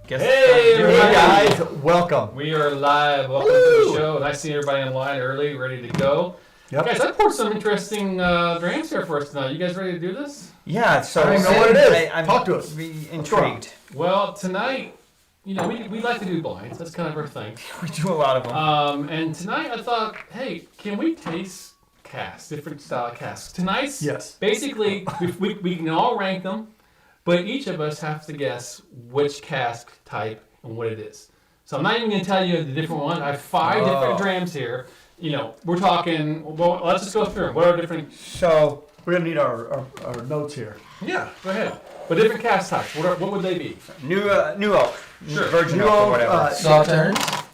Hey, everybody. Guys, welcome. We are live. Welcome to the show. Nice seeing everybody online early, ready to go. Yep. Guys, I poured some interesting drams here for us tonight. You guys ready to do this? Yeah, so I don't know what it is. I'm Talk to us. Intrigued. Well, tonight, we like to do blinds. That's kind of our thing. We do a lot of them. And tonight I thought, hey, can we taste casks, different style casks? Tonight's, Yes. basically, we can all rank them, but each of us have to guess which cask type and what it is. So I'm not even going to tell you the different ones. I have 5 different drams here. We're talking, well, let's just go through them. What are different? So We're going to need our notes here. Yeah, go ahead. But different cask types, what would they be? new oak, Sure. virgin New oak, or oak, whatever. Sauternes,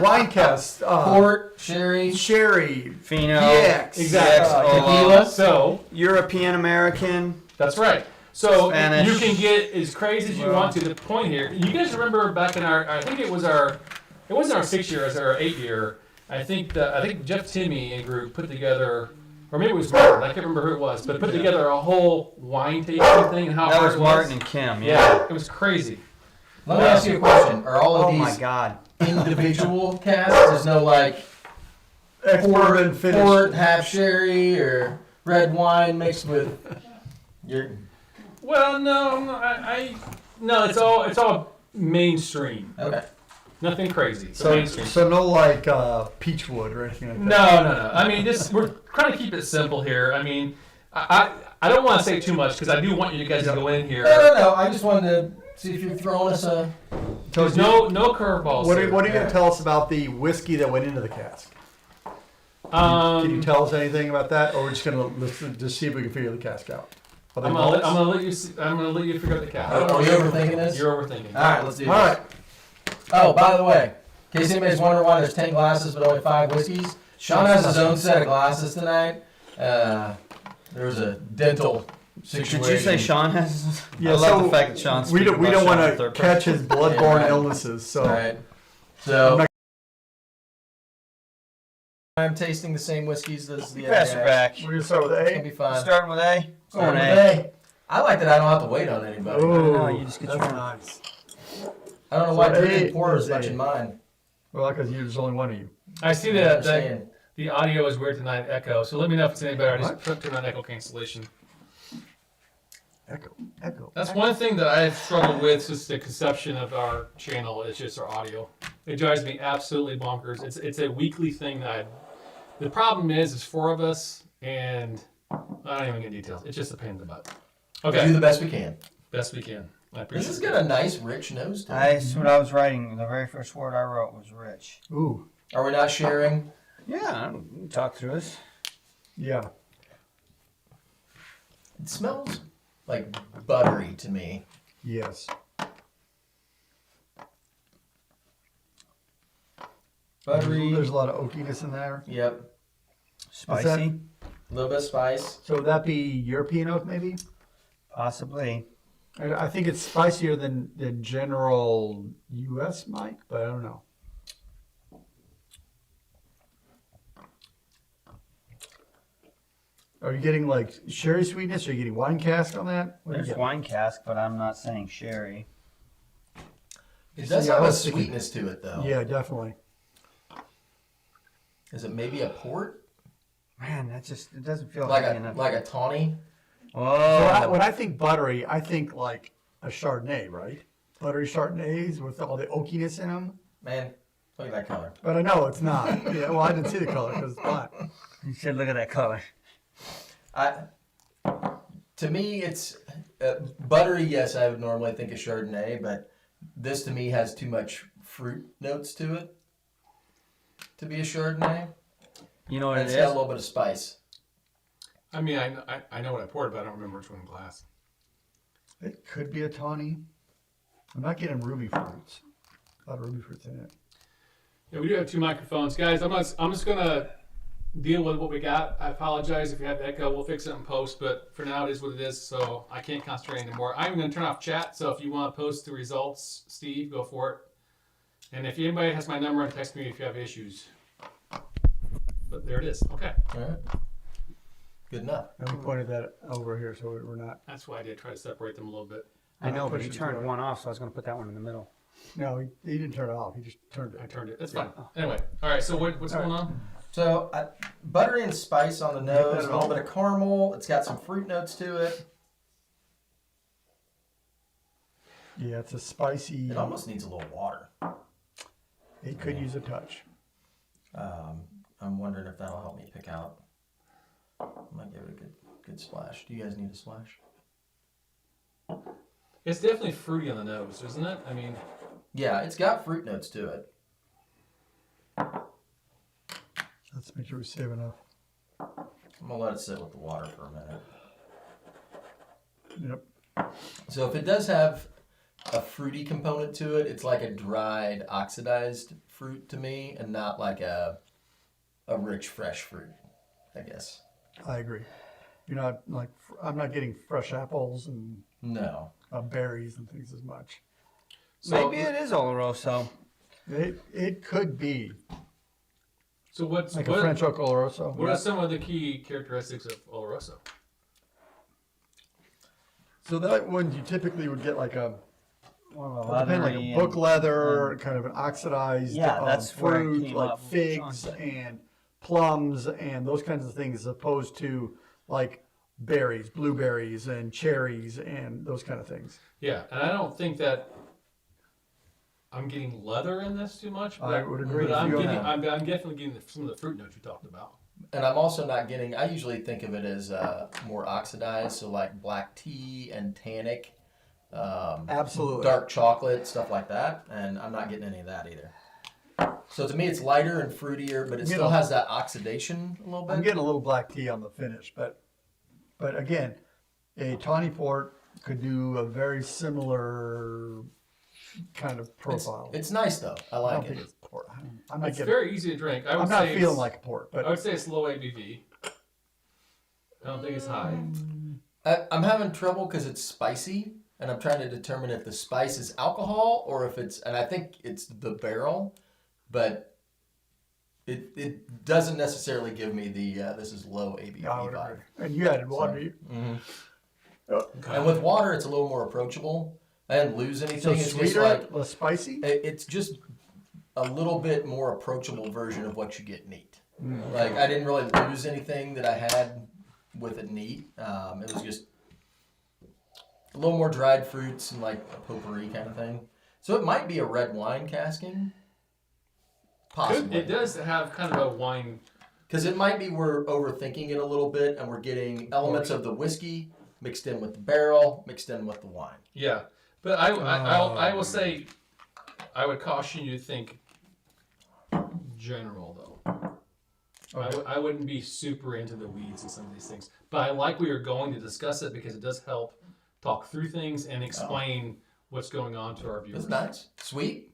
Wine cast. port, sherry, Sherry. Fino, PX. Exactly. tequila. So, European American. that's right. So Spanish. you can get as crazy as you want to. The point here, you guys remember back in it wasn't our 6 year, it was our 8 year. I think Jeff Timmy and group put together, or maybe it was Martin. I can't remember who it was, but put together a whole wine tasting thing and how That hard was it Martin and Kim. Yeah, it was crazy. Let me ask you a question. Are all of Oh my these God. individual casks? There's no like Export and finish. port, half sherry, or red wine mixed with your. Well, no, it's all mainstream. Okay. Nothing crazy. It's So, mainstream. so no like Peachwood or anything like that. No. I mean, we're trying to keep it simple here. I mean, I don't want to say too much because I do want you guys to go in here. No. I just wanted to see if you're throwing us a. There's no curveballs. What are here. you going to tell us about the whiskey that went into the cask? Can you tell us anything about that, or we're just going to just see if we can figure the cask out? Are they I'm malts? gonna let you figure out the cap. Are we overthinking this? You're overthinking. All right, let's do this. All right. Oh, by the way, in case anybody's wondering why there's 10 glasses but only 5 whiskeys, Sean has his own set of glasses tonight. There was a dental situation. Did you say Sean has? Yeah, I love so the fact that Sean's. We don't want to to catch his bloodborne Yeah. illnesses, so All right. So I'm not- I'm tasting the same whiskeys as the Pass other it guys. back. we're going to start with It's gonna A. be fun. Starting with A. Starting Going with A. A. I like that I don't have to wait on anybody. No, you just get that's your own. nice. I don't know why So Drew A didn't pour is as much A. in mine. Well, because there's only one of you. I see I that understand. the audio is weird tonight, echo. So let me know if it's any better. I What? just turn on echo cancellation. Echo. That's one thing that I've struggled with, just the conception of our channel. It's just our audio. It drives me absolutely bonkers. It's a weekly thing that the problem is 4 of us, and I don't even get details. It's just a pain in the butt. We do Okay, the best we can. best we can. I appreciate This has it. got a nice, rich nose to it. That's what I was writing. The very first word I wrote was rich. Ooh. Are we not sharing? Yeah, talk through us. Yeah. It smells like buttery to me. Yes. Buttery. There's a lot of oakiness in there. Yep. Spicy, A little bit of spice. So would that be European oak, maybe? possibly. I think it's spicier than general U.S. might, but I don't know. Are you getting like sherry sweetness? Are you getting wine cask on that? What are you There's getting? wine cask, but I'm not saying sherry. It does Yeah, I have a was thinking- sweetness to it, though. Yeah, definitely. Is it maybe a port? Man, it doesn't feel Like heavy a enough. like a tawny? So Oh, when I think buttery, I think like a Chardonnay, right? Buttery Chardonnays with all the oakiness in them. Man, look at that color. But I know it's not. Yeah, well, I didn't see the color because it's black. you should look at that color. To me, it's buttery. Yes, I would normally think of Chardonnay, but this to me has too much fruit notes to it to be a Chardonnay. You know what And it it's got a is? little bit of spice. I mean, I know what I poured, but I don't remember which one in glass. It could be a tawny. I'm not getting ruby fruits. A lot of ruby fruits in it. Yeah, we do have 2 microphones, guys. I'm just gonna deal with what we got. I apologize if you have echo. We'll fix it in post, but for now it is what it is. So I can't concentrate anymore. I'm gonna turn off chat. So if you want to post the results, Steve, go for it. And if anybody has my number, text me if you have issues. But there it is. Okay, All right. Good enough. And we pointed that over here, so we're not. that's why I did try to separate them a little bit. I know, but he Push it turned through. one off, so I was going to put that one in the middle. No, he didn't turn it off. He just turned I it. turned it. That's fine. Anyway, all right. So what's going on? So buttery and spice on the Get that nose, a at little all? bit of caramel. It's got some fruit notes to it. Yeah, it's a spicy. It almost needs a little water. It could use a touch. I'm wondering if that'll help me pick out. I might give it a good splash. Do you guys need a splash? It's definitely fruity on the nose, isn't it? I mean, Yeah, it's got fruit notes to it. Let's make sure we save enough. I'm gonna let it sit with the water for a minute. Yep. So if it does have a fruity component to it, it's like a dried, oxidized fruit to me, and not like a rich, fresh fruit, I guess. I agree. You're not like I'm not getting fresh apples and No. berries and things as much. so Maybe it is Oloroso. It could be so what's like a French oak oloroso. what are some of the key characteristics of Oloroso? So that one you typically would get like a Well, depending like a book leather, kind of an oxidized Yeah, that's where it fruit came like up. figs and plums and those kinds of things, as opposed to like berries, blueberries and cherries and those kind of things. Yeah, and I don't think that I'm getting leather in this too much. But I would agree. But I'm You getting, don't I'm definitely getting some of the fruit notes you talked about. And I'm also not getting, I usually think of it as more oxidized, so like black tea and tannic, Absolutely. dark chocolate, stuff like that, and I'm not getting any of that either. So to me, it's lighter and fruitier, but it still has that oxidation a little bit. I'm getting a little black tea on the finish, but again, a tawny port could do a very similar kind of profile. It's nice though. I I like don't it. think it's port. I'm not It's getting. very easy to drink. I would I'm not say feeling it's- like a port, but I would say it's low ABV. I don't think it's high. I'm having trouble because it's spicy, and I'm trying to determine if the spice is alcohol or if it's, and I think it's the barrel, but it doesn't necessarily give me the this is low ABV I would vibe. agree. And you added water. And with water, it's a little more approachable. I didn't lose So anything. It's just sweeter, like less spicy. it's just a little bit more approachable version of what you get neat. Like I didn't really lose anything that I had with it neat. It was just a little more dried fruits and like a potpourri kind of thing. So it might be a red wine casking. Possibly. It does have kind of a wine. Because it might be we're overthinking it a little bit and we're getting elements of the whiskey mixed in with the barrel, mixed in with the wine. Yeah, but I will say, I would caution you to think general though. I wouldn't be super into the weeds and some of these things, but I like where you're going to discuss it because it does help talk through things and explain what's going on to our viewers. That's nice. Sweet.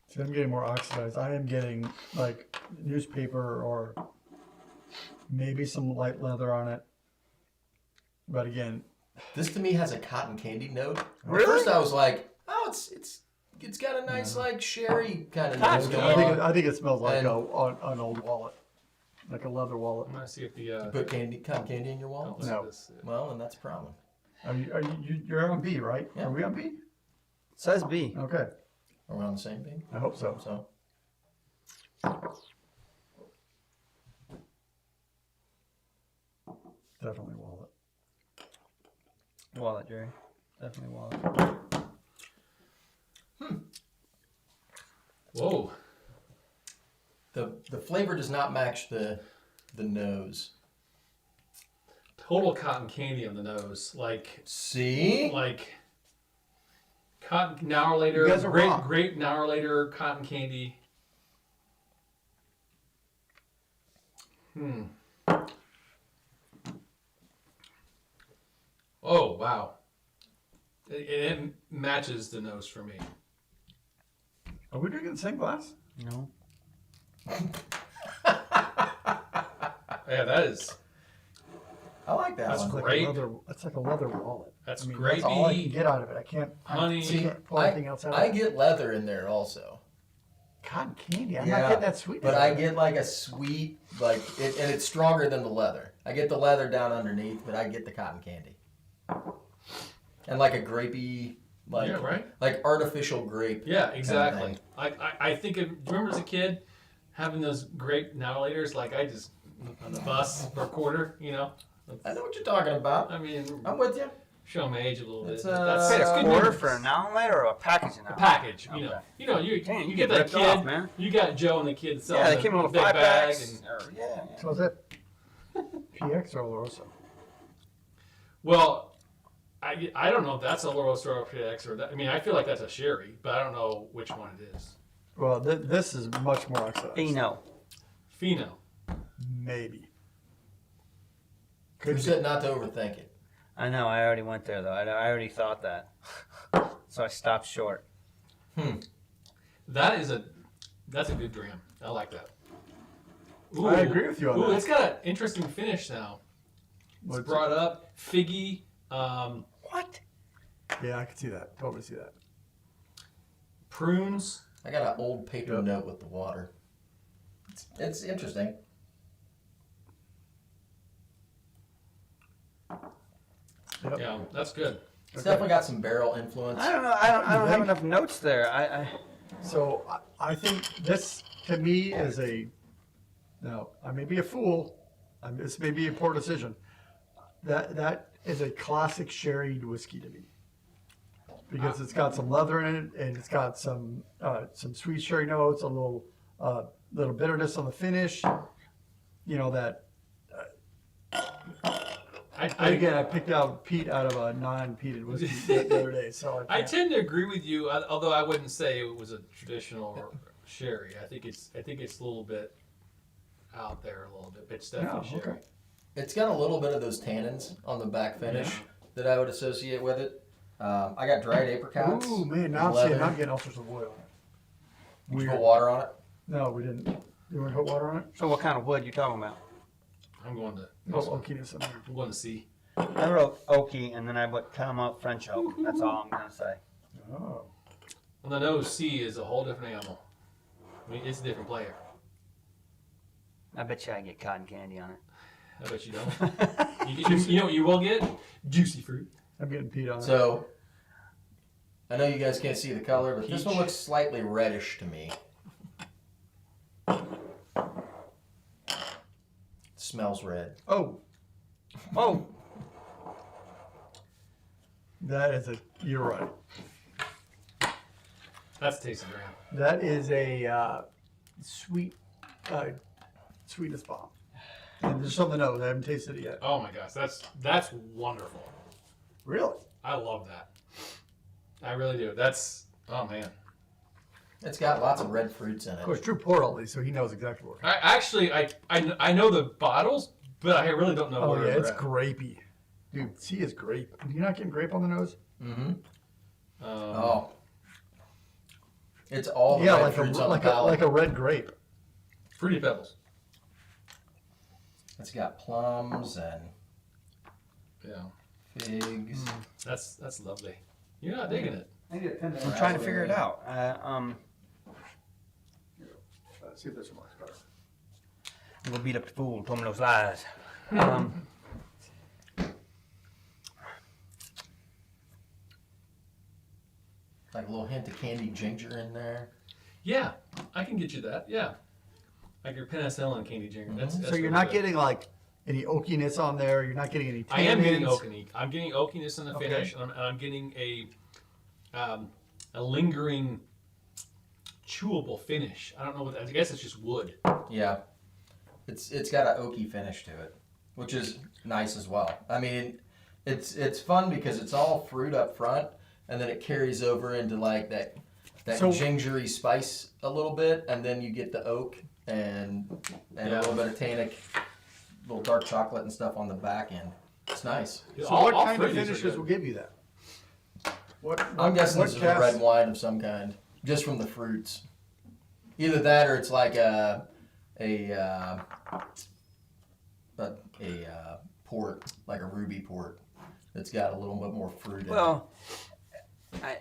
See, I'm getting more oxidized. I am getting like newspaper or maybe some light leather on it. But again, This to me has a cotton candy note. Really? At first I was like, oh, it's got a nice like sherry kind of nose I going on. think it smells like And- an old wallet, like a leather wallet. I'm gonna see if the Put cotton candy in your wallet. let's No. see this. Well, then that's a problem. You're on B, right? Yeah. Are we on B? Says B. Okay, Are we on the same page? I hope so. So Definitely wallet. Wallet, Jerry. Definitely wallet. Whoa, the flavor does not match the nose. total cotton candy on the nose, like See? cotton. An hour later, You guys are wrong. grape. An hour later, cotton candy. Oh wow, it matches the nose for me. Are we drinking the same glass? No. Yeah, that is. I like that That's one. great. Grape. It's like a leather wallet. That's That's all I can grapey. get out of it. I can't. Honey. I can't pull anything else out. I of it. get leather in there also. Cotton candy. I'm Yeah, not getting that sweetness. But I get like a sweet, and it's stronger than the leather. I get the leather down underneath, but I get the cotton candy. and like a grapey, like Yeah, right? like artificial grape. Yeah, kind of exactly. thing. I think do you remember as a kid having those grape navigators? Like I just on the bus for a quarter, you know. I know what you're talking about. I mean, I'm with you. show my age a little bit. It's, That's Paid good a quarter memories. for an outlet or a package of A an package, you Okay. know. Dang, You get that ripped kid, off, man. you got Joe and the kid selling Yeah, they the came in little big 5 bag packs. and Yeah. So is that PX or Oloroso? well, I don't know if that's a Oloroso or PX or that. I mean, I feel like that's a sherry, but I don't know which one it is. Well, this is much more oxidized. Fino. Fino. Maybe. Who said not to overthink it? I know. I already went there though. I already thought that, so I stopped short. That's a good dram. I like that. Ooh. I agree with you on Ooh, that. it's got an interesting finish now. It's What's brought up figgy. What? Yeah, I can see that. Totally see that. Prunes. I got an old paper Yep. note with the water. It's interesting. Yep. Yeah, that's good. It's definitely got some barrel influence. I don't know. I don't have think? enough notes there. So I think this to me is now I may be a fool. This may be a poor decision. That is a classic sherried whiskey to me because it's got some leather in it and it's got some sweet sherry notes, a little bitterness on the finish. You know that. Again, I picked out peat out of a non-peated whiskey the other day, so I tend to agree with you, although I wouldn't say it was a traditional sherry. I think it's a little bit out there, a little bit, but it's definitely Yeah, sherry. okay. It's got a little bit of those tannins on the back finish that I would associate with it. I got dried apricots. Ooh man, now leather. I'm getting all sorts of oil. Did you put water on it? No, we didn't. You want to put water on it? So what kind of wood you talking about? I'm going to. Oh, oakiness in there. I'm going to see. I wrote oaky and then I put caramel French oak. That's all I'm gonna say. Oh. On the nose, C is a whole different animal. I mean, it's a different player. I bet you I get cotton candy on it. I bet you don't. You know what you will get? Juicy fruit. I'm getting peat on it. So, I know you guys can't see the color, but this Peach. one looks slightly reddish to me. Smells red. Oh, Oh, that is you're right. That's the taste of dram. That is a sweetness bomb. And there's something else. I haven't tasted it yet. Oh my gosh, that's wonderful. Really? I love that. I really do. Oh man. It's got lots of red fruits in Of it. course, Drew poured all these, so he knows exactly what. I know the bottles, but I really don't know Oh where yeah, they're it's at. grapey. Dude, C is grape. You're not getting grape on the nose? Mm-hmm. Um, Oh. It's all the Yeah, red like fruits on the like palate. a red grape. Fruity Pebbles. It's got plums and Yeah, figs. that's lovely. You're not digging it. I'm trying to figure it out. See if there's some more. I'm gonna beat up the fool and told me those lies. Like a little hint of candied ginger in there. Yeah, I can get you that. Yeah, like your penicillin candy ginger. That's So really you're not good. getting like any oakiness on there. You're not getting any. I am getting tannins. oakiness. I'm getting oakiness in the Okay. finish, and I'm getting a lingering, chewable finish. I don't know what. I guess it's just wood. Yeah. It's got an oaky finish to it, which is nice as well. I mean, it's fun because it's all fruit up front, and then it carries over into like that So- gingery spice a little bit, and then you get the oak and a little bit of tannic, little dark chocolate and stuff on the back end. It's nice. So All- what all kind of fruities are finishes good. will give you that? I'm guessing what this is a cask- red wine of some kind, just from the fruits. Either that or it's like a port, like a ruby port, that's got a little bit more fruit in it. Well,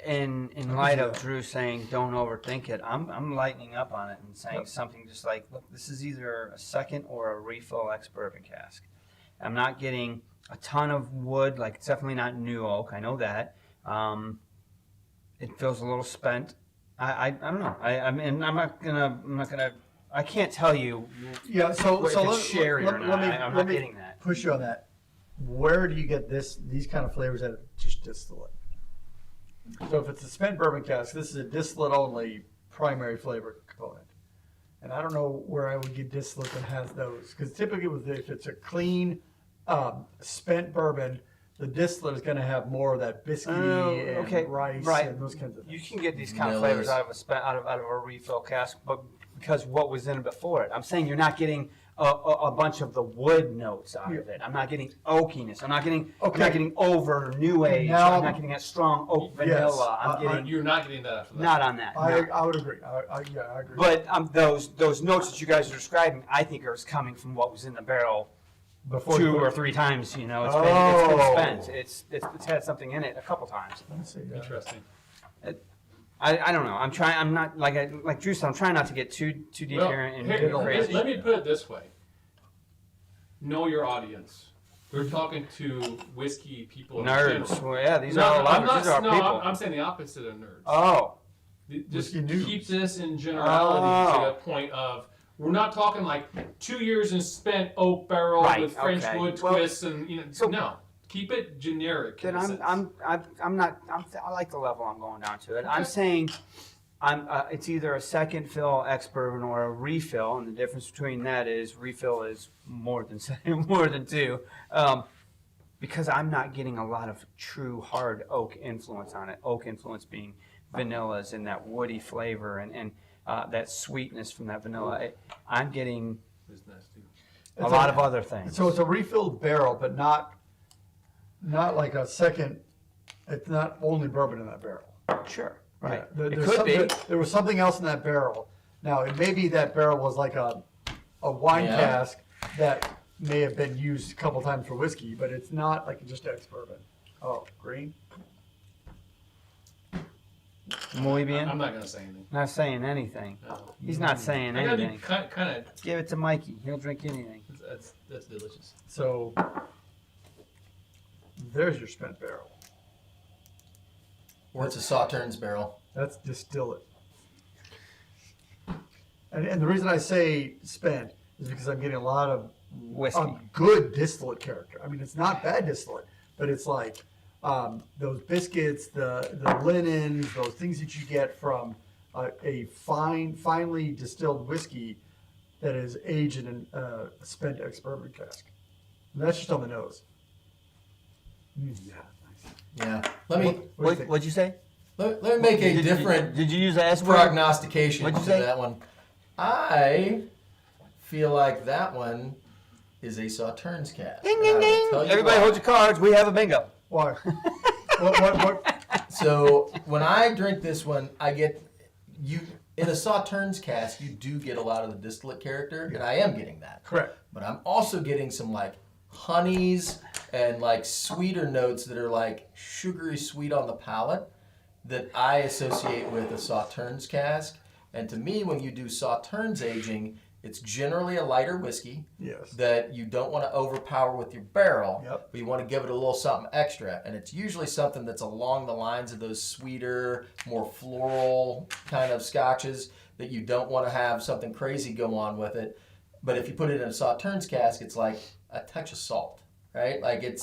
in light of Drew saying don't overthink it, I'm lightening up on it and saying something just like, look, this is either a second or a refill ex bourbon cask. I'm not getting a ton of wood. Like it's definitely not new oak. I know that. It feels a little spent. I don't know. I mean, I'm not gonna. I can't tell you. Yeah, so if it's sherry or not. I'm not getting that. Push you on that. Where do you get these kind of flavors out of just distillate? So if it's a spent bourbon cask, this is a distillate only primary flavor component. And I don't know where I would get distillate that has those, because typically if it's a clean spent bourbon, the distillate is going to have more of that biscuity and rice and those kinds of things. You can get these kind of flavors out of a refill cask, but because what was in it before it. I'm saying you're not getting a bunch of the wood notes out of it. I'm not getting oakiness. I'm not getting over new age. I'm not getting that strong oak vanilla. You're not getting that after that. Not on that. I would agree. I agree. But those notes that you guys are describing, I think are coming from what was in the barrel Before 2 or 3 times. You know, it's been spent. It's had something in it a couple times. Let's see. Interesting. I don't know. I'm not like Drew said. I'm trying not to get too deep here and get crazy. Let me put it this way. Know your audience. We're talking to whiskey people. Nerds. Well, yeah, these are lovers. These are people. I'm saying the opposite of nerds. Oh. Just keep this in generality to the point of we're not talking like 2 years in spent oak barrel with French wood twists and no. Keep it generic. Then I'm not. I like the level I'm going down to it. Okay. I'm saying, it's either a second fill ex bourbon or a refill, and the difference between that is refill is more than 2, because I'm not getting a lot of true hard oak influence on it. Oak influence being vanillas and that woody flavor and that sweetness from that vanilla. I'm getting a lot of other things. So it's a refilled barrel, but not like a second. It's not only bourbon in that barrel. Sure. Right. Yeah, it could be. There was something else in that barrel. Now, it may be that barrel was like a wine cask that may have been used a couple times for whiskey, but it's not like just ex-bourbon. Oh, green? Muy bien. I'm not going to say anything. Not saying anything. No. He's not saying anything. Kind of. Give it to Mikey. He'll drink anything. That's delicious. So, there's your spent barrel. Or it's a Sauternes barrel. That's distillate. And the reason I say spent is because I'm getting a lot of Whiskey. Good distillate character. I mean, it's not bad distillate, but it's like those biscuits, the linens, those things that you get from a finely distilled whiskey that is aged in a spent ex-bourbon cask. And that's just on the nose. Yeah, nice. Yeah. Let me. What'd you say? Let me make a different. Did you use the S word? Prognostication What'd you to say? that one. I feel like that one is a Sauternes cask. Ding ding ding! Everybody hold your cards. We have a bingo. Why? what? So when I drink this one, I get in a Sauternes cask. You do get a lot of the distillate character, and I am getting that. Correct. But I'm also getting some like honeys and like sweeter notes that are like sugary sweet on the palate that I associate with a Sauternes cask. And to me, when you do Sauternes aging, it's generally a lighter whiskey that you don't want to overpower with your barrel, but you want to give it a little something extra. And it's usually something that's along the lines of those sweeter, more floral kind of scotches that you don't want to have something crazy go on with it. But if you put it in a Sauternes cask, it's like a touch of salt, right? Like it's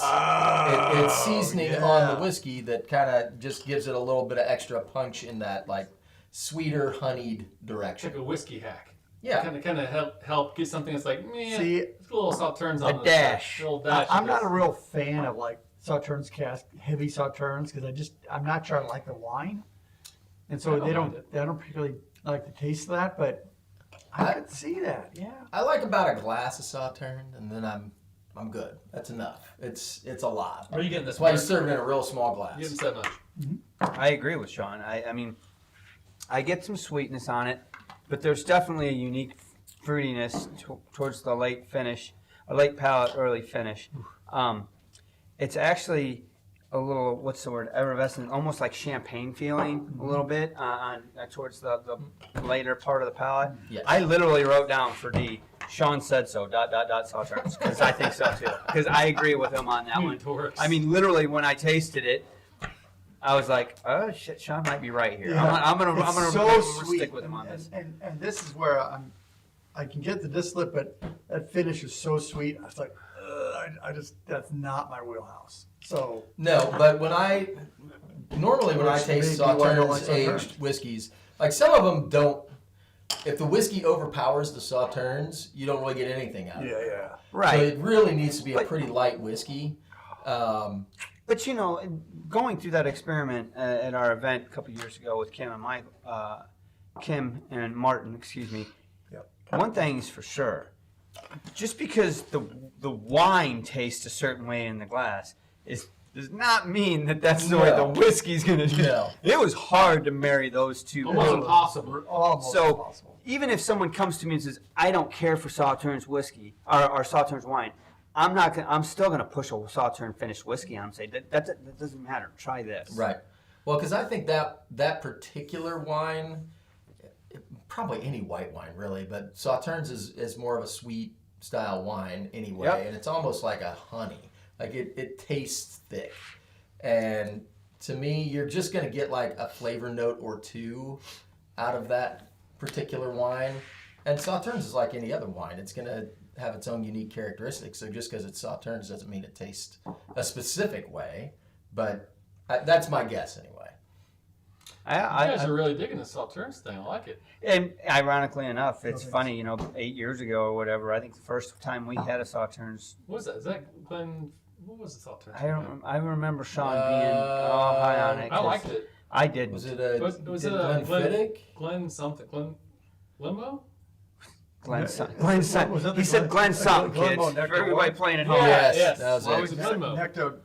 seasoning on the whiskey that kind of just gives it a little bit of extra punch in that like sweeter, honeyed direction. Like a whiskey hack. Yeah. Kind of help get something that's like, See, it's a little Sauternes on a dash. I'm not a real fan of like Sauternes cask, heavy Sauternes, because I'm not sure I like the wine, and so I don't particularly like the taste of that. But I could see that. Yeah. I like about a glass of Sauternes, and then I'm good. That's enough. It's a lot. Are you getting this? That's why you serve it in a real small glass. You didn't say much. I agree with Sean. I mean, I get some sweetness on it, but there's definitely a unique fruitiness towards the late finish, a late palate, early finish. It's actually a little, what's the word, effervescent, almost like champagne feeling a little bit on towards the later part of the palate. Yes. I literally wrote down for D, Sean said so. ... Sauternes, because I think so too. Because I agree with him on that one. Dorks. I mean, literally, when I tasted it, I was like, "Oh shit, Sean might be right here." Yeah. I'm gonna so sweet. stick with him on this. And this is where I can get the distillate, but that finish is so sweet. I was like, I just that's not my wheelhouse. So No, but normally when I taste Maybe why I don't like Sauternes Sauternes. aged whiskeys, like some of them don't. If the whiskey overpowers the Sauternes, you don't really get anything out of it. yeah. So Right. it really needs to be a But- pretty light whiskey. But you know, going through that experiment at our event a couple years ago with Kim and Martin, excuse me. Yep. One thing is for sure, just because the wine tastes a certain way in the glass does not mean that that's the way the No. whiskey's gonna do. No. It was hard to marry those two. Almost impossible. Almost So impossible. even if someone comes to me and says, "I don't care for Sauternes whiskey or Sauternes wine," I'm still gonna push a Sauterne finished whiskey on them. Say that doesn't matter. Try this. Right. Well, because I think that particular wine, probably any white wine really, but Sauternes is more of a sweet style wine anyway, Yep. and it's almost like a honey. Like it tastes thick, and to me, you're just gonna get like a flavor note or two out of that particular wine. And Sauternes is like any other wine; it's gonna have its own unique characteristics. So just because it's Sauternes doesn't mean it tastes a specific way. But that's my guess anyway. You guys are really digging the Sauternes thing. I like it. And ironically enough, it's funny, you know, 8 years ago or whatever, I think the first time we had a Sauternes, What was that? Is that Glen? What was the Sauternes? I remember Sean being all high on it. I 'cause liked it. I didn't. Was it a Was did it a Glenfiddich? Glen something? Glen Limbo? Glenn Yeah, Son. yeah. Glenn Son. Was that He the said Glen- Glenn something, Glen kids. Mo For Nectar everybody War? playing at home. Yes, that was What it. was it? Limbo. Nectar.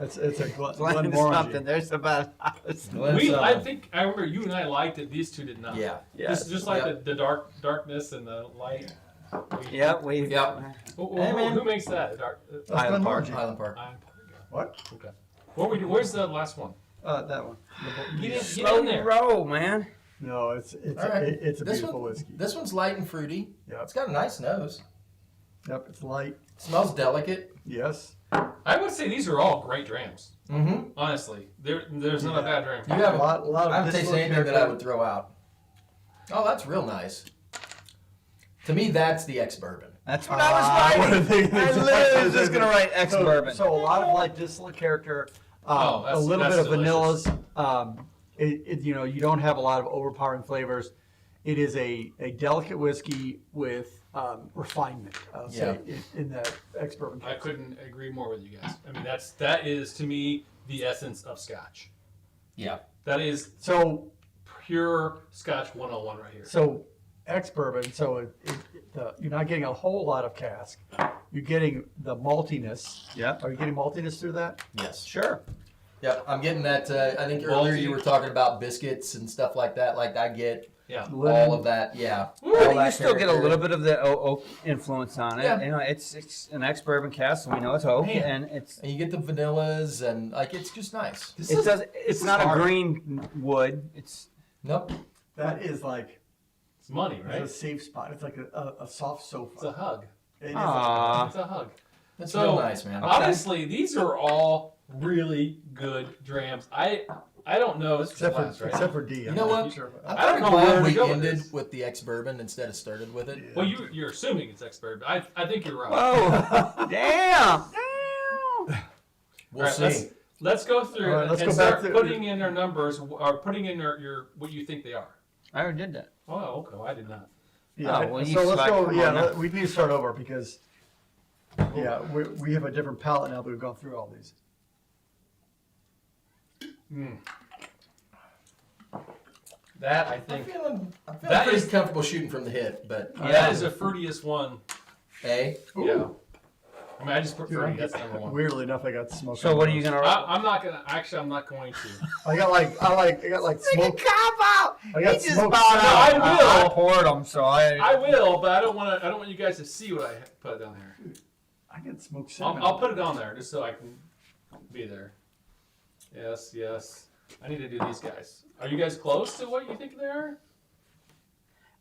It's a Glenn Glenmorangie. something. There's about. Glen I something. think I remember you and I liked it. These two did not. Yeah. Just like Yep. the darkness and the light. Yeah, we. Yep. Hey, man. Who makes that? That's Highland Park. Glenmorangie. Highland Park. What? Okay. Where's the last one? That one. Get in Slow there. roll, man. No, it's All right. it's a This beautiful one, whiskey. This one's light and fruity. Yep. It's got a nice nose. Yep, it's light. Smells delicate. Yes. I would say these are all great drams. Mm-hmm. Honestly, there's not a bad dram. You have A lot of I haven't tasted distillate anything that I character. would throw out. Oh, that's real nice. To me, that's the ex-bourbon. That's what I was writing. thinking I exactly literally was the just same gonna thing. write ex-bourbon. So a lot of light distillate character, Oh, a little that's bit of delicious. vanillas. You don't have a lot of overpowering flavors. It is a delicate whiskey with refinement. I'll say in that ex-bourbon. I couldn't agree more with you guys. I mean, that is to me the essence of Scotch. Yeah. That is So pure Scotch 101 right here. So ex-bourbon, so you're not getting a whole lot of cask. You're getting the maltiness. Yep. Are you getting maltiness through that? Yes. Sure. Yep. I'm getting that. I think earlier Malty. you were talking about biscuits and stuff like that. Like I get Yeah. all of that. Yeah. Well, All you that still get a character. little bit of the oak influence on it. Yeah. You know, it's an ex-bourbon cask, so we know it's oak, Man. and it's And you get the vanillas and like it's just nice. it's not a green wood. It's Nope. That is like It's money, it's right? a safe spot. It's like a soft sofa. It's a hug. It is Aw. It's a hug. That's So, real nice, man. Honestly, these are all really good drams. I don't know. This was except last, for right? except for D. You know what? Sure. I'm I don't kind of know where glad to we go with ended this. with the ex-bourbon instead of started with it. Well, you're assuming it's expert, but I think you're right. whoa, damn. We'll All right, see. let's go through All right, let's and go back start to- putting in our numbers or putting in your what you think they are. I already did that. Oh, okay. I did not. Yeah. Oh, well, you so let's select- go. come Yeah, on now. we need to start over because we have a different palette now that we've gone through all these. That I I'm think feeling That pretty is- comfortable shooting from the hip, but that is the fruitiest one. A. Yeah. I mean, I just put Dude, fruity. That's number one. Weirdly enough, I got smoke. So what are you gonna? I'm not gonna. Actually, I'm not going to. I got like smoke. cop out. I got He just smoke. bought I out. will. I poured them, so I will, but I don't want to. I don't want you guys to see what I put down here. I got smoke cinnamon. I'll put it on there just so I can be there. Yes, yes. I need to do these guys. Are you guys close to what you think they are?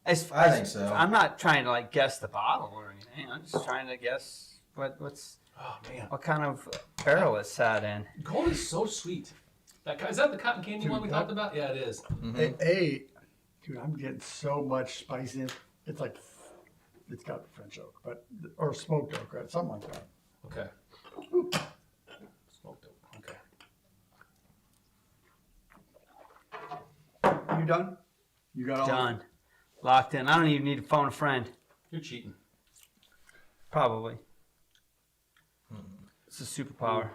I think so. I'm not trying to like guess the bottle or anything. I'm just trying to guess Oh man, what kind of barrel it's sat in. gold is so sweet. Is that the cotton candy Dude, one we talked about? Yeah, it is. Dude, I'm getting so much spiciness. It's like, it's got French oak, or smoked oak, right? Something like that. Okay. Smoked oak. Okay. You done? You got all? Done. Locked in. I don't even need to phone a friend. You're cheating. Probably. It's a superpower.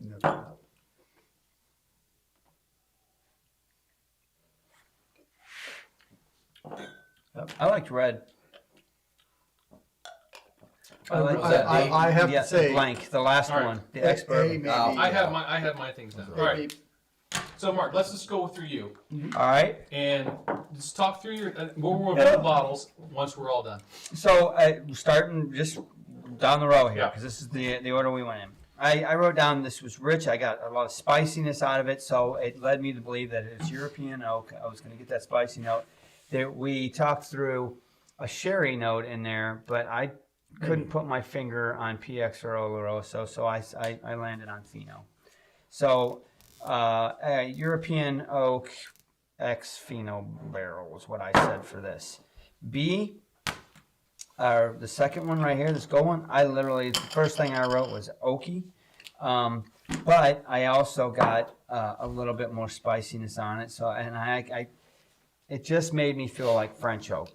No. I liked red. I have to say, blank. The last All right. one. The expert. maybe. I have my things down. All right. So Mark, let's just go through you All right. and just talk through your. We'll review the bottles once we're all done. So starting just down the row here, Yeah. because this is the order we went in. I wrote down this was rich. I got a lot of spiciness out of it, so it led me to believe that it's European oak. I was going to get that spicy note. We talked through a sherry note in there, but I couldn't put my finger on PX or Oloroso, so I landed on Fino. So European oak X Fino barrel was what I said for this. B, the second one right here, this gold one, the first thing I wrote was oaky. But I also got a little bit more spiciness on it. So, and it just made me feel like French oak.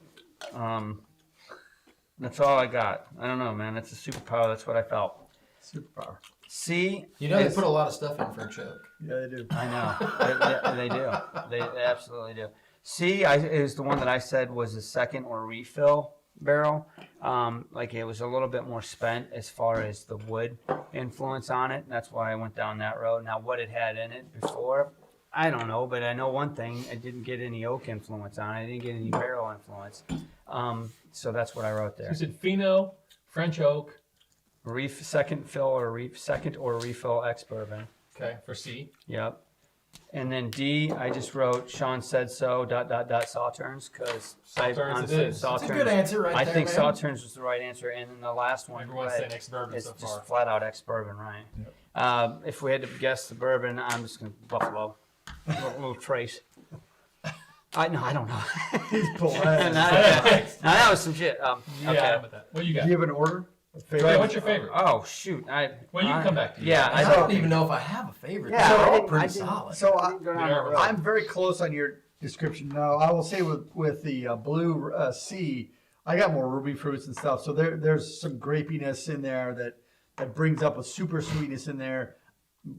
That's all I got. I don't know, man. It's a superpower. That's what I felt. Superpower. C. You know, they put a lot of stuff in French oak. Yeah, they do. I know. They do. They absolutely do. C is the one that I said was a second or refill barrel. Like it was a little bit more spent as far as the wood influence on it. That's why I went down that road. Now, what it had in it before, I don't know, but I know one thing: I didn't get any oak influence on it. I didn't get any barrel influence. So that's what I wrote there. You said Fino, French oak. Second or refill ex bourbon. Okay, for C. Yep. And then D, I just wrote Sean said so, .. Sauternes, because Sauternes it is. That's a good answer right I there, think man. Sauternes was the right answer. And then the last one, Everyone's red, saying ex-bourbon it's so just far. flat out ex-bourbon, right? If we had to guess the bourbon, I'm just going to Buffalo. Little trace. I don't know. He's pulling. now that was some shit. Yeah, Okay. how about that? What you got? Do you have an order? A Wait, favorite? what's your favorite? Oh, shoot. Well, you can come back to you. Yeah, I don't even know if I have a favorite. Yeah, They're I all didn't- pretty I didn't- solid. So I'm very close on your description. Now I will say with the blue C, I got more ruby fruits and stuff. So there's some grapiness in there that brings up a super sweetness in there.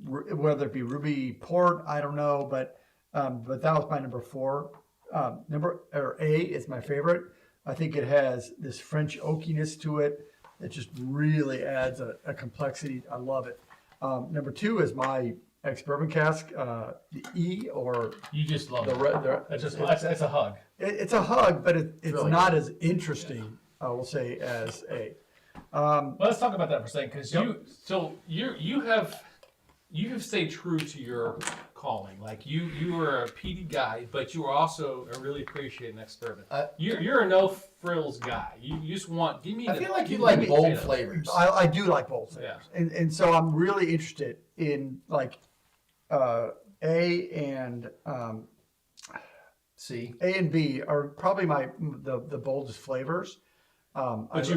Whether it be ruby port, I don't know, but that was my number 4. A is my favorite. I think it has this French oakiness to it. It just really adds a complexity. I love it. Number 2 is my ex-bourbon cask, the E, or You just love the it. red. That's a hug. It's a hug, but it's really not as interesting, I will say, as A. Well, let's talk about that for a second, because you have stayed true to your calling. Like you were a PD guy, but you were also a really appreciating ex-bourbon. You're a no frills guy. You just give me. I feel like you like bold flavors. I do like both flavors, Yeah. and so I'm really interested in like A and See, A and B are probably the boldest flavors. But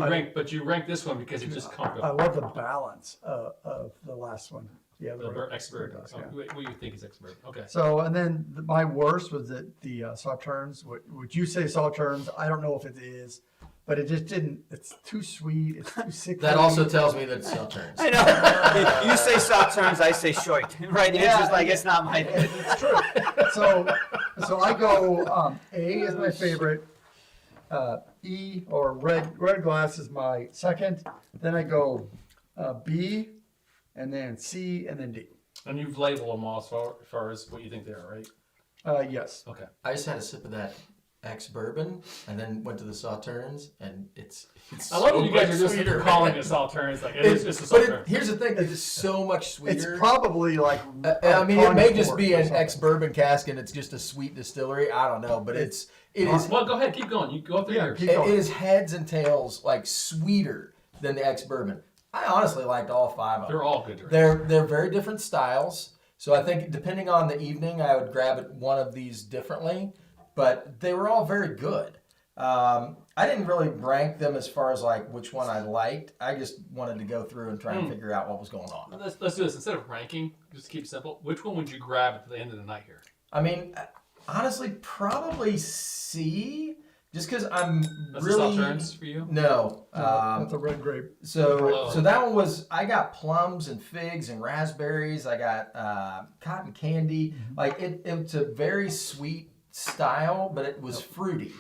you rank this one because it's just I comfortable. love the balance of the last one. Yeah, The ex-bourbon. yeah. What do you think is ex-bourbon? Okay. So, and then my worst was the Sauternes. Would you say Sauternes? I don't know if it is, but it just didn't. It's too sweet. It's too sick. that also tells me that it's Sauternes. I know. You say Sauternes, I say Shoit. Right? It's just like, it's not my thing. It's true. So I go A is my favorite. E or red glass is my second. Then I go B, and then C, and then D. And you've labeled them all as far as what you think they are, right? Yes. Okay. I just had a sip of that ex-bourbon, and then went to the Sauternes, and it's I love so when you guys much are just sweeter, calling man. it Sauternes. Like, it is just a Sauternes. Here's the thing, it's so much sweeter. It's probably like. I mean, it may just port be or an something. ex-bourbon cask, and it's just a sweet distillery. I don't know, but it is Well, go ahead. Keep going. You go through Yeah, yours. keep it going. is heads and tails like sweeter than the ex-bourbon. I honestly liked all 5 of them. They're all good drinks. They're very different styles. So I think depending on the evening, I would grab one of these differently. But they were all very good. I didn't really rank them as far as like which one I liked. I just wanted to go through and try and figure out what was going on. Let's do this. Instead of ranking, just keep it simple. Which one would you grab at the end of the night here? I mean, honestly, probably C. Just because I'm That's really the Sauternes for you? no. That's a red grape. So that one was, I got plums and figs and raspberries. I got cotton candy. Like it's a very sweet style, but it was fruity.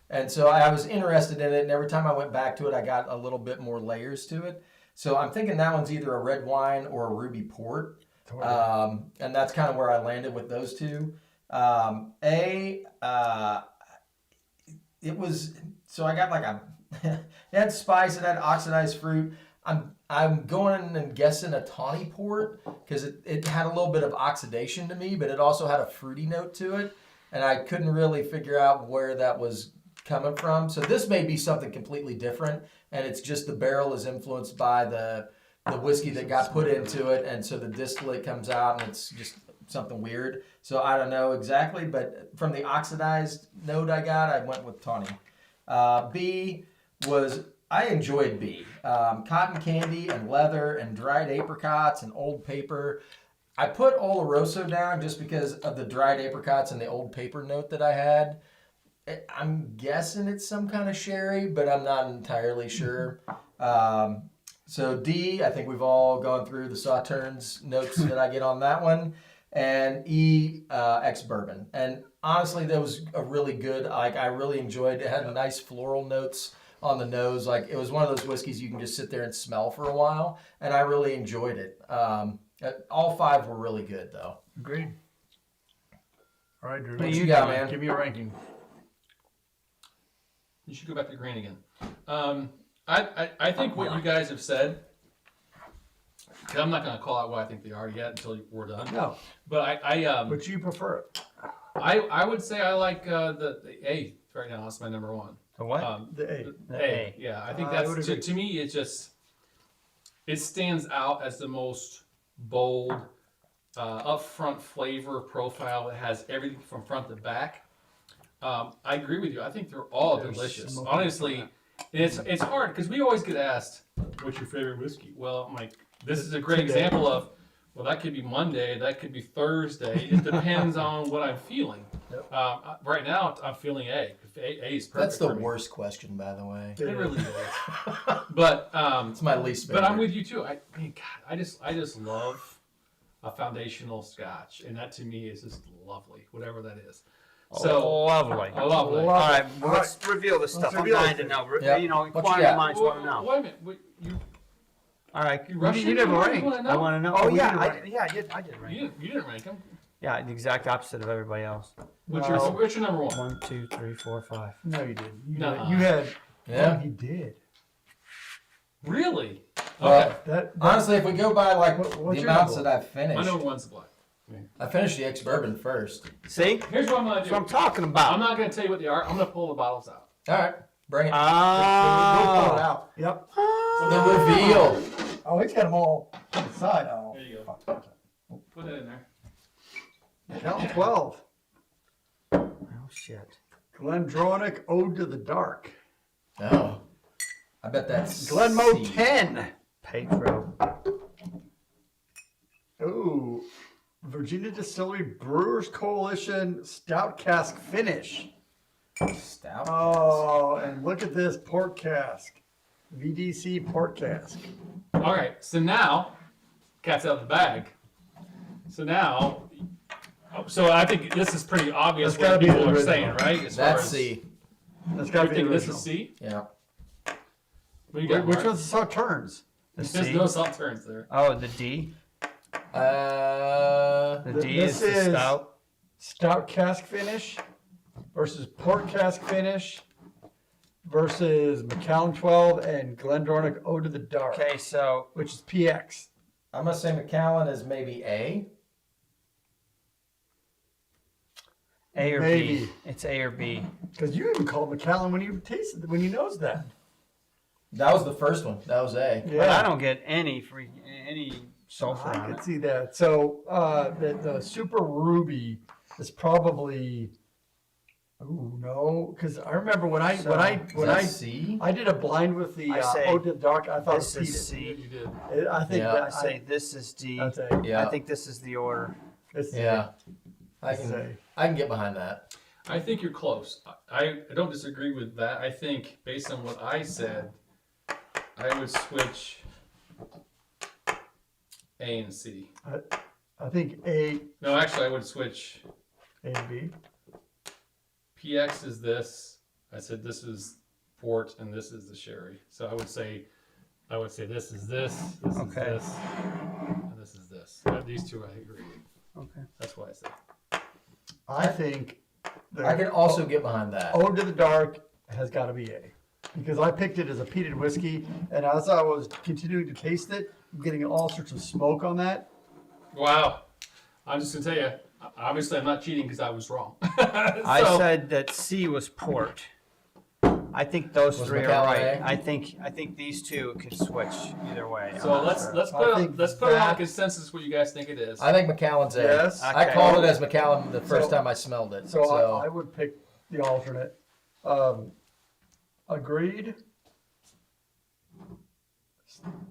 And so I was interested in it, and every time I went back to it, I got a little bit more layers to it. So I'm thinking that one's either a red wine or a ruby port. And that's kind of where I landed with those two. It was, so I got like it had spice, it had oxidized fruit. I'm going and guessing a tawny port because it had a little bit of oxidation to me, but it also had a fruity note to it. And I couldn't really figure out where that was coming from. So this may be something completely different, and it's just the barrel is influenced by the whiskey that got put into it, and so the distillate comes out and it's just something weird. So I don't know exactly, but from the oxidized note I got, I went with tawny. B was, I enjoyed B. Cotton candy and leather and dried apricots and old paper. I put Oloroso down just because of the dried apricots and the old paper note that I had. I'm guessing it's some kind of sherry, but I'm not entirely sure. So D, I think we've all gone through the Sauternes notes that I get on that one. And E, ex-bourbon. And honestly, that was a really good, like I really enjoyed it. It had nice floral notes on the nose. Like it was one of those whiskeys you can just sit there and smell for a while. And I really enjoyed it. All 5 were really good though. Agreed. All right, Drew. What you got, man? Give me a ranking. You should go back to green again. I think what you guys have said, 'cause I'm not going to call out what I think they are yet until we're done. No, But but you prefer it. I would say I like the A right now. That's my number one. The what? The A. The A. Yeah, I think I would that's agree. to me. It stands out as the most bold, upfront flavor profile. It has everything from front to back. I agree with you. I think they're all There's delicious. smoke. Honestly, it's hard because we always get asked, "What's your favorite whiskey?" Well, I'm like, this is a great example of, well, that could be Monday, that could be Thursday. It depends on what I'm feeling. Yep. Right now, I'm feeling A. A is perfect. That's the for me. worst question, by the way. It really is. But It's my least favorite. but I'm with you too. I mean, God, I just love a foundational Scotch, and that to me is just lovely, whatever that is. So lovely. lovely. All right, well, let's reveal this Let's stuff. I'm reveal dying it. to know. Yep. You know, What you inquiring got? minds want to know. Wait a minute. You All right. rushing? you never You ranked. wanna know? I want to know. Oh, Oh, we yeah, did I rank. did rank. You didn't rank them. Yeah, the exact opposite of everybody else. What's No. your number one? 1, 2, 3, 4, 5. No, you didn't. Nuh-uh. You had. Yeah. Oh, you did. Really? Well, Okay. That honestly, if we go by like What's the your amounts number? that I've My finished, number one's the black. I finished the ex-bourbon first. See? Here's what I'm gonna That's do. what I'm talking about. I'm not gonna tell you what they are. I'm gonna pull the bottles out. All right, bring it. We'll pull it Ah. out. Yep. the reveal. Oh, he's got them all on the side. Oh, There you go. fuck. Put that in there. Count 12. Oh, shit. Glendronach Ode to the Dark. Oh, I bet that's Glenmoe C. 10. Petro. Ooh. Virginia Distillery Brewers Coalition Stout Cask Finish. Stout. Oh, and look at this port cask. VDC port cask. All right. So now, cat's out of the bag. So now, so I think this is pretty obvious That's gotta what be people the are original. saying, right? As That's far as, C. That's You got to be think the this original. is C? Yeah. What do you got? Which Mark? one's the Sauternes? The There's C. no salt turns there. Oh, the D. Uh, The Th- D this is the is- stout. Stout cask finish. versus Port Cask Finish versus Macallan 12 and Glendronach Ode to the Dark, Okay, so which is PX. I'm gonna say Macallan is maybe A. A or Maybe. B. It's A or B. Because you even called Macallan when you tasted, when you knows that. That was the first one. That was A. But I don't get any sulfur I on could it. see that. So the Super Ruby is probably. Ooh, no, because I remember when I Is that C? I did a blind with the I say Ode to the Dark. I thought This it is was Yeah, C. you did. peated. I think Yeah. that I say this is D. that's a. Yeah. I think this is the order. It's Yeah. I It's can get behind that. I think you're close. I don't disagree with that. I think based on what I said, I would switch A and C. I think A No, actually, I would switch. and B. PX is this. I said this is port and this is the sherry. So I would say this is this. This Okay. is this. And this is this. These two, I agree. Okay. That's why I said. I think the I can also get behind that. Ode to the Dark has got to be A, because I picked it as a peated whiskey, and as I was continuing to taste it, I'm getting all sorts of smoke on that. Wow. I'm just gonna tell you. Obviously, I'm not cheating because I was wrong. I So- said that C was port. I think those Was three are Macallan right. A? I think these two could switch either way. So I'm not let's sure. let's I put think let's put it on that- consensus what you guys think it is. I think Macallan's A. Yes. I Okay. called it as Macallan the first So- time I smelled it. So I would pick the alternate.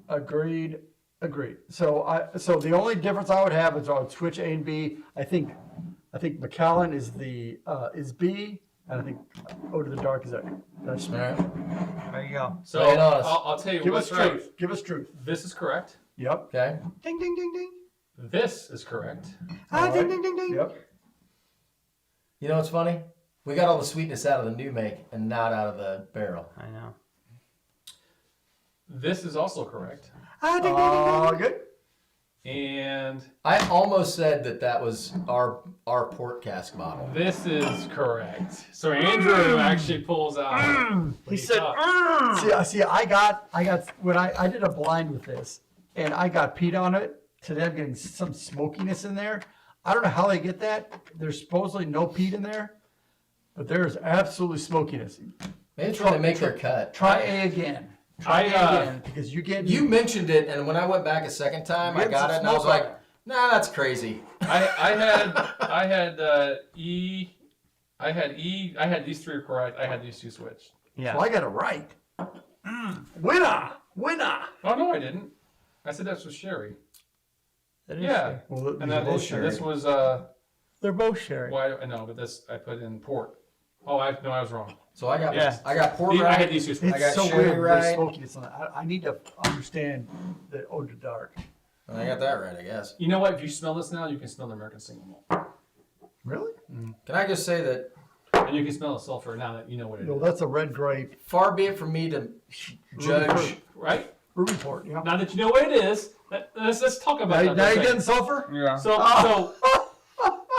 Agreed. Agreed. So the only difference I would have is I would switch A and B. I think Macallan is is B, and I think Ode to the Dark is A. That's all right. There you go. So Lay it on us. I'll tell you give what's us right. truth. Give us truth. This is correct. Yep. Okay. Ding ding ding ding. This is correct. Ah, All ding right. ding ding ding. Yep. You know what's funny? We got all the sweetness out of the new make and not out of the barrel. I know. This is also correct. Ah, ding ding ding ding. Good. And I almost said that was our port cask bottle. this is correct. So Andrew actually pulls out. what He said, thought. See, I got when I did a blind with this, and I got peat on it. Today I'm getting some smokiness in there. I don't know how they get that. There's supposedly no peat in there, but there's absolutely smokiness. Maybe it's when they make their cut. Try A again. Try A I, again, because you get You mentioned it, and when I went back a second time, I Get got some it, and I was smoke on like, nah, that's crazy. I had E. I had these three correct. I had these two switched. Yeah. Well, I got it right. Winner. Oh no, I didn't. I said that's with sherry. That is Yeah. true. Well, And they're that both is, sherry. this was They're both sharing. why I know, but this I put in port. Oh, I was wrong. So I got Yeah. port I right. had these two switched. I got It's so sherry weird. right. There's smokiness on that. I need to understand the Ode to Dark. I got that right, I guess. You know what? If you smell this now, you can smell the American single malt, Really? Can I just say that and you can smell the sulfur now that you know what it No, is. that's a red grape. far be it from me to judge. Right? Ruby port. Yeah. Now that you know what it is, let's talk about Now, that. now for a you're getting second. sulfur? Yeah.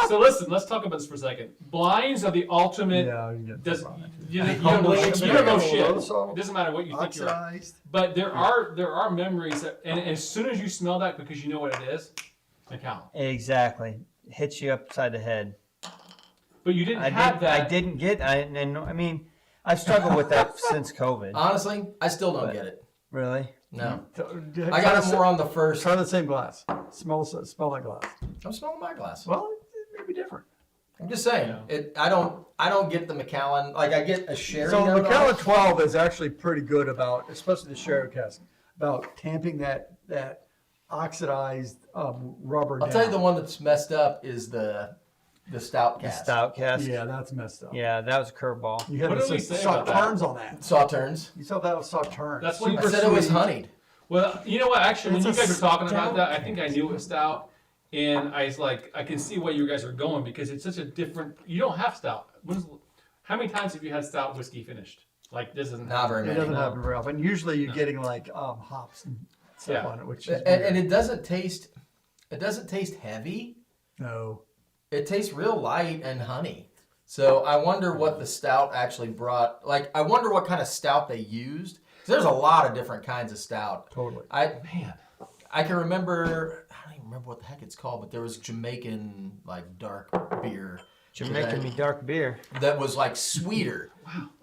So listen. Let's talk about this for a second. Blinds are the ultimate. Yeah, you get Does sulfur on it. you don't know Humbling shit. You don't know experience. shit. It doesn't matter what you think you're. Oxidized. But there are memories that, and as soon as you smell that, because you know what it is, Macallan. Exactly. Hits you upside the head. But you didn't have that. I didn't get. I mean, I've struggled with that since COVID. Honestly, I still don't get it. Really? No. I I got it more on the first. Try the same glass. Smell that glass. I'm smelling my glass. Well, it may be different. I'm just saying. Yeah. I don't get the Macallan. Like I get a sherry So note on Macallan it. 12 is actually pretty good about, especially the sherry cask, about tamping that oxidized rubber I'll down. tell you the one that's messed up is the stout The cask. stout cask. Yeah, that's messed up. Yeah, that was a curveball. You had What to did we say say saw about that? turns on that. Sauternes. You saw that was saw turns. That's what I you said it was sweet. honeyed. Well, you know what? Actually, when It's you a guys were talking about stout that, I think I knew it was stout, and I was like, I can see where you guys are going because it's such a different. You don't have stout. How many times have you had stout whiskey finished? Like this isn't. Not very It many. doesn't happen very often. Usually you're getting like hops and stuff Yeah. on it, which is And weird. it doesn't taste. It doesn't taste heavy. No. It tastes real light and honey. So I wonder what the stout actually brought. Like, I wonder what kind of stout they used. 'Cause there's a lot of different kinds of stout. Totally. I can remember. I don't even remember what the heck it's called, but there was Jamaican like dark beer. Jamaican me dark beer. That was like sweeter.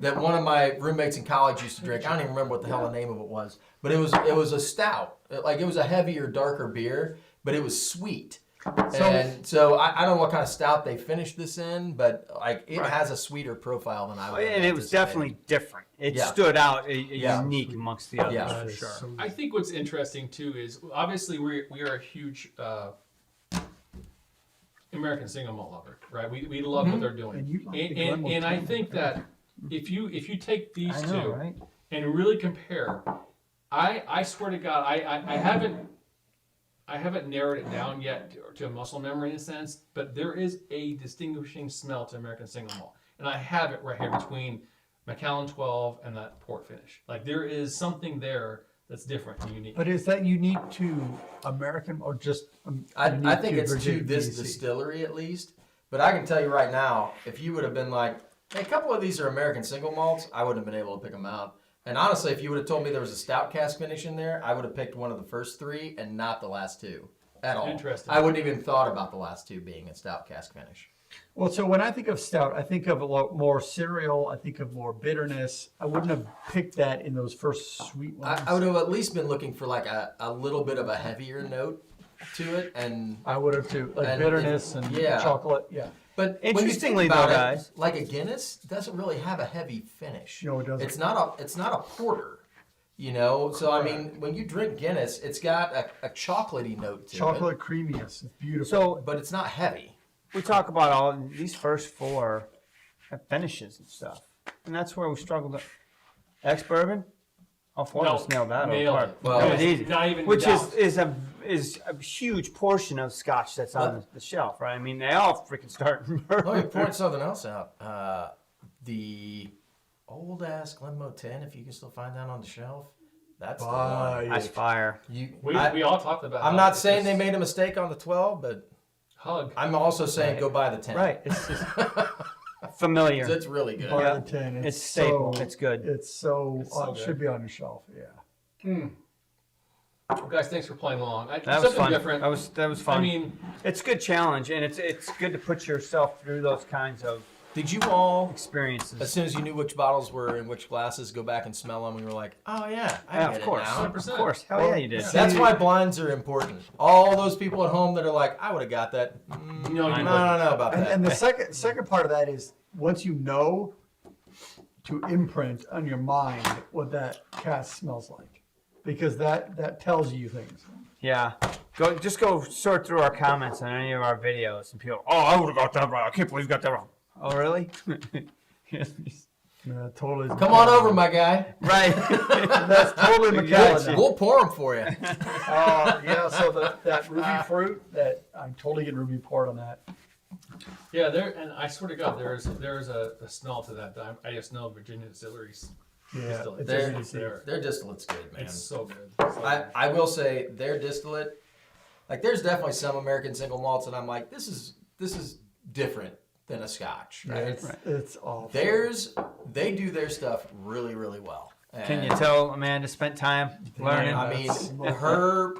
That one of my roommates in college used to drink. I don't even remember what the hell the name of it was, but it was a stout. Like it was a heavier, darker beer, but it was sweet. And so I don't know what kind of stout they finished this in, but like it has a sweeter profile than I would. And it was definitely different. It stood out unique amongst the others. Yeah, for sure. I think what's interesting too is obviously we are a huge American single malt lover, right? We love what they're doing, And you like the Glenwood and I Tennant. think that if you take these I two know, right? and really compare, I swear to God, I haven't narrowed it down yet to a muscle memory in a sense, but there is a distinguishing smell to American single malt, and I have it right here between Macallan 12 and that port finish. Like there is something there that's different and unique. But is that unique to American or just? I unique think to it's to Virginia, this BC? distillery at least. But I can tell you right now, if you would have been like, hey, a couple of these are American single malts, I wouldn't have been able to pick them out. And honestly, if you would have told me there was a stout cask finish in there, I would have picked one of the first three and not the last two at all. Interesting. I wouldn't even thought about the last two being a stout cask finish. Well, so when I think of stout, I think of a lot more cereal. I think of more bitterness. I wouldn't have picked that in those first sweet ones. I would have at least been looking for like a little bit of a heavier note to it, and I would have too, like And bitterness and yeah. chocolate. Yeah. but when you Interestingly, think about though, it, guys- like a Guinness doesn't really have a heavy finish. No, it doesn't. It's not a porter, you know. So I mean, when you drink Guinness, it's got a chocolatey note to it, Chocolate creaminess. It's beautiful. So but it's not heavy. we talk about all these first four finishes and stuff, and that's where we struggled. Ex-bourbon, all four of us nailed that. Nailed apart. it. Well, That was easy. Not even Which doubt. is a huge portion of Scotch that's on the shelf, right? I mean, they all freaking start. Let me point something else out. The old ass Glenmoe 10, if you can still find that on the shelf, that's the one. That's fire. we all talked about. I'm how not it's saying just they made a mistake on the 12, but hug. I'm also saying go buy the 10. Right. It's just familiar. It's really good. Bar Yeah. the 10, It's staple. so- It's good. It's so, It's so it good. should be on your shelf. Yeah. Well, guys, thanks for playing along. That was Something fun. different. That was fun. I mean, it's a good challenge, and it's good to put yourself through those kinds of Did you all, as experiences. soon as you knew which bottles were in which glasses, go back and smell them and you were like, oh yeah, I Yeah, get of it course, now. of course. Hell yeah, you did. That's why blinds are important. All those people at home that are like, I would have got that. No, I you don't wouldn't. know about that. And the second part of that is once you know to imprint on your mind what that cask smells like, because that tells you things. Yeah. Go sort through our comments on any of our videos, and people, oh, I would have got that wrong. I can't believe you got that wrong. Oh, really? Yeah, totally. Come on over, my guy. Right. That's totally Macallan. now. We'll pour them for you. Yeah, so that ruby fruit, that I'm totally getting ruby poured on that. yeah, and I swear to God, there's a smell to that. I just know Virginia distilleries. Yeah, Distillate. it's They're- easy to see. Their distillate's good, man. It's so good. So good. I will say their distillate, like there's definitely some American single malts that I'm like, this is different than a Scotch. Yeah, Right? it's awful. They do their stuff really, really well. Can you And, tell Amanda spent time learning? I mean, her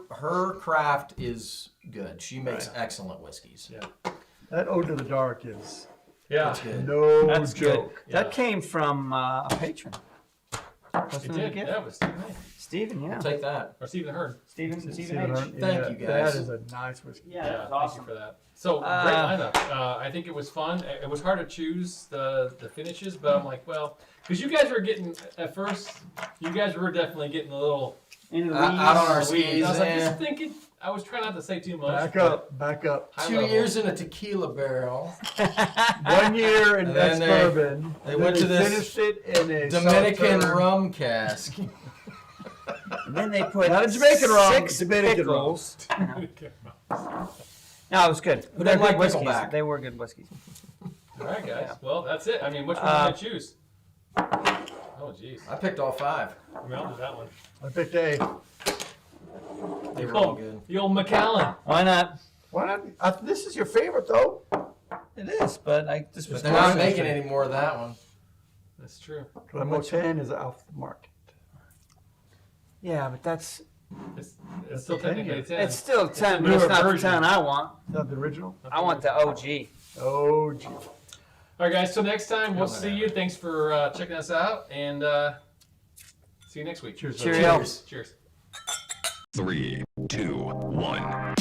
craft is good. She makes excellent whiskeys. Yeah. That Ode to the Dark is Yeah. It's good. no That's good. joke. Yeah. That came from a patron. It Wasn't did. it a gift? Yeah, it was Stephen Hay. Stephen, yeah. Take that. Or Stephen Heard. Stephen Stephen H. Hunt, Thank you, guys. That is a nice whiskey. Yeah, Yeah, that's awesome. thank you for that. So great lineup. I think it was fun. It was hard to choose the finishes, but I'm like, well, because you guys were getting at first, you guys were definitely getting a little In the Out on our weeds. skis. I was like, Yeah. just thinking. I was trying not to say too much. Back up. High 2 level. years in a tequila barrel. 1 year in And then ex-bourbon. they and went then to this finished it in a Dominican Southern- rum cask. And then they put Not a Jamaican rum, 6 Dominican rum. pickles. No, it was good. Who They're doesn't like good whiskeys. Pickleback? They were good whiskeys. All right, guys. Well, that's it. I mean, which one did I choose? Oh, jeez. I picked all 5. I mean, I'll do that one. I picked A. They were all good. The old Macallan. Why not? Why not? This is your favorite though. It is, but I just But was they're not cautious. making any more of that one. That's true. Limo 10 is off the market. Yeah, but It's, it's still 10 technically year. 10. it's still 10, a but it's newer not the version. 10 I want. Is that the original? I want the OG. Oh, gee. All right, guys. Till next time, we'll see you. Thanks for checking us out, and see you next week. Cheers. Cheerio. Cheers. Cheers. 3, 2, 1.